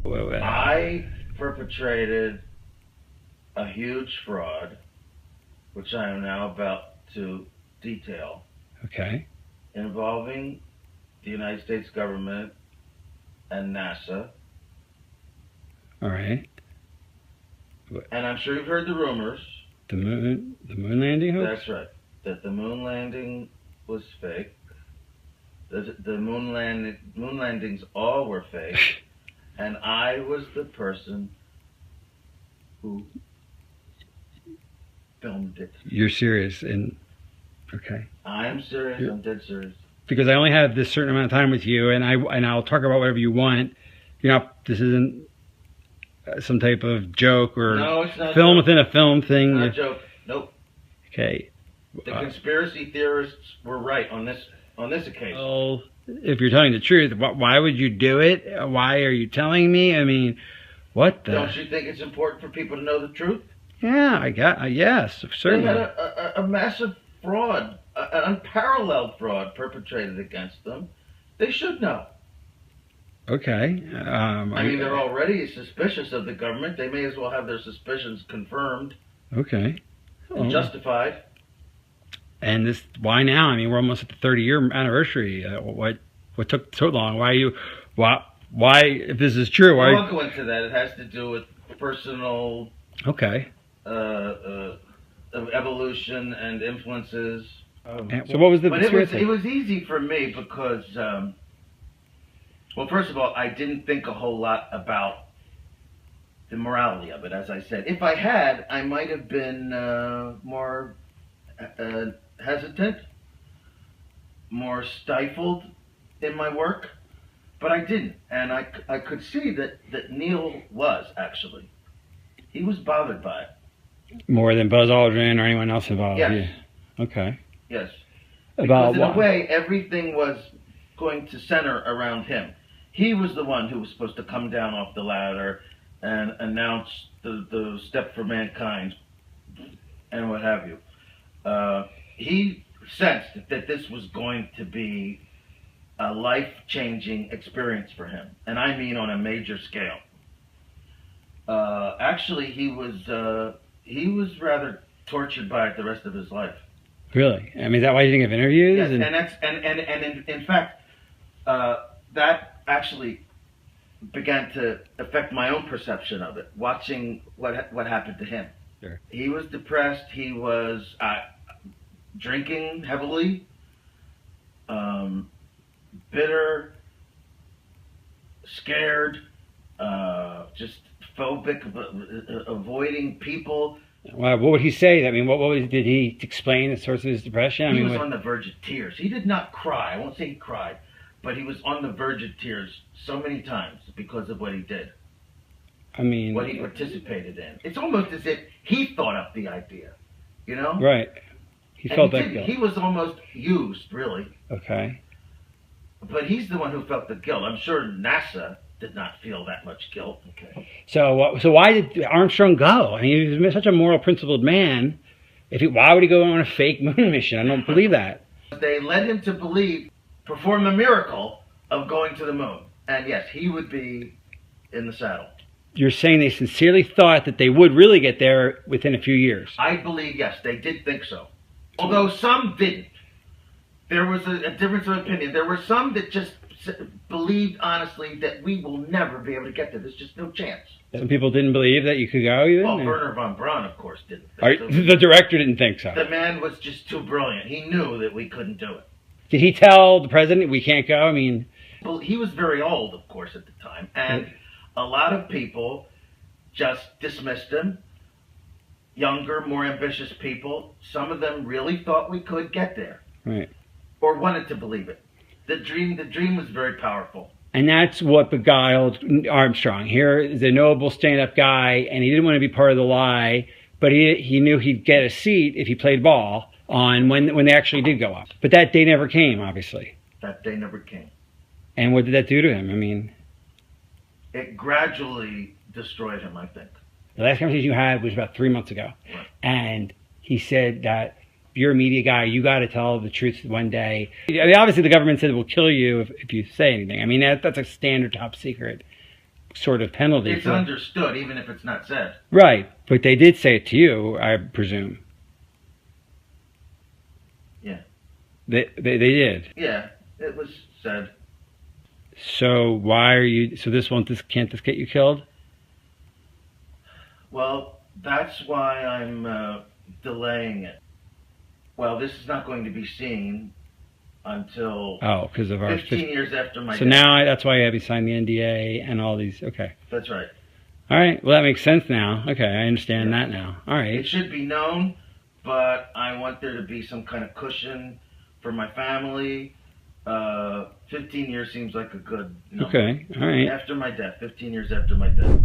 I perpetrated a huge fraud, which I am now about to detail, Okay. involving the United States government and NASA. All right. And I'm sure you've heard the rumors. The moon landing hoax? That's right. That the moon landing was fake. The moon landings all were fake. And I was the person who filmed it. You're serious? And okay. I am serious. I'm dead serious. Because I only have this certain amount of time with you, and I'll talk about whatever you want. You know, this isn't some type of joke or no, it's not film joke. within a film thing. It's not a joke. Nope. Okay. The conspiracy theorists were right on this occasion. Well, if you're telling the truth, why would you do it? Why are you telling me? I mean, what the? Don't you think it's important for people to know the truth? Yeah, I got. Yes, certainly. They had a massive fraud, an unparalleled fraud perpetrated against them. They should know. Okay. I mean, they're already suspicious of the government. They may as well have their suspicions confirmed. Okay. And justified. And this, why now? I mean, we're almost at the 30-year anniversary. What took so long? Why, if this is true, why? I won't go into that. It has to do with personal. Okay. Evolution and influences. So what was the? But it was easy for me because, well, first of all, I didn't think a whole lot about the morality of it. As I said, if I had, I might have been more hesitant, more stifled in my work, but I didn't, and I could see that Neil was actually. He was bothered by it. More than Buzz Aldrin or anyone else involved? Yes. Yeah. Okay. Yes. About because in a way, everything was going to center around him. He was the one who was supposed to come down off the ladder and announce the step for mankind and what have you. He sensed that this was going to be a life-changing experience for him, and I mean on a major scale. Actually, he was rather tortured by it the rest of his life. Really? I mean, is that why you didn't give interviews? Yes, and in fact, that actually began to affect my own perception of it. Watching what happened to him. Sure. He was depressed. He was drinking heavily, bitter, scared, just phobic, avoiding people. Wow, what would he say? I mean, did he explain the source of his depression? He was on the verge of tears. He did not cry. I won't say he cried, but he was on the verge of tears so many times because of what he did. I mean, what he participated in. It's almost as if he thought up the idea, you know? Right. He felt that guilt. He was almost used, really. Okay. But he's the one who felt the guilt. I'm sure NASA did not feel that much guilt. Okay. So why did Armstrong go? I mean, he was such a moral, principled man. Why would he go on a fake moon mission? I don't believe that. They led him to perform the miracle of going to the moon. And yes, he would be in the saddle. You're saying they sincerely thought that they would really get there within a few years? I believe, yes, they did think so. Although some didn't. There was a difference of opinion. There were some that just believed honestly that we will never be able to get there. There's just no chance. Some people didn't believe that you could go even? Well, Werner von Braun, of course, didn't think so. The director didn't think so? The man was just too brilliant. He knew that we couldn't do it. Did he tell the president we can't go? I mean... Well, he was very old, of course, at the time. And a lot of people just dismissed him. Younger, more ambitious people. Some of them really thought we could get there. Right. Or wanted to believe it. The dream was very powerful. And that's what beguiled Armstrong. Here is a noble stand-up guy, and he didn't want to be part of the lie, but he knew he'd get a seat if he played ball on when they actually did go up. But that day never came, obviously. That day never came. And what did that do to him? I mean... It gradually destroyed him, I think. The last conversation you had was about 3 months ago. Right. And he said that you're a media guy, you got to tell the truth one day. I mean, obviously the government said it will kill you if you say anything. I mean, that's a standard top secret. sort of penalty. It's understood, even if it's not said. Right, but they did say it to you, I presume. Yeah. They did. Yeah, it was said. So why are you? So can't this get you killed? Well, that's why I'm delaying it. Well, this is not going to be seen until because of our 15 years after my So death. now that's why you have to sign the NDA and all these. Okay. That's right. All right. Well, that makes sense now. Okay, I understand Yeah. that now. All right. It should be known, but I want there to be some kind of cushion for my family. 15 years seems like a good number. Okay. All right. After my death, 15 years after my death.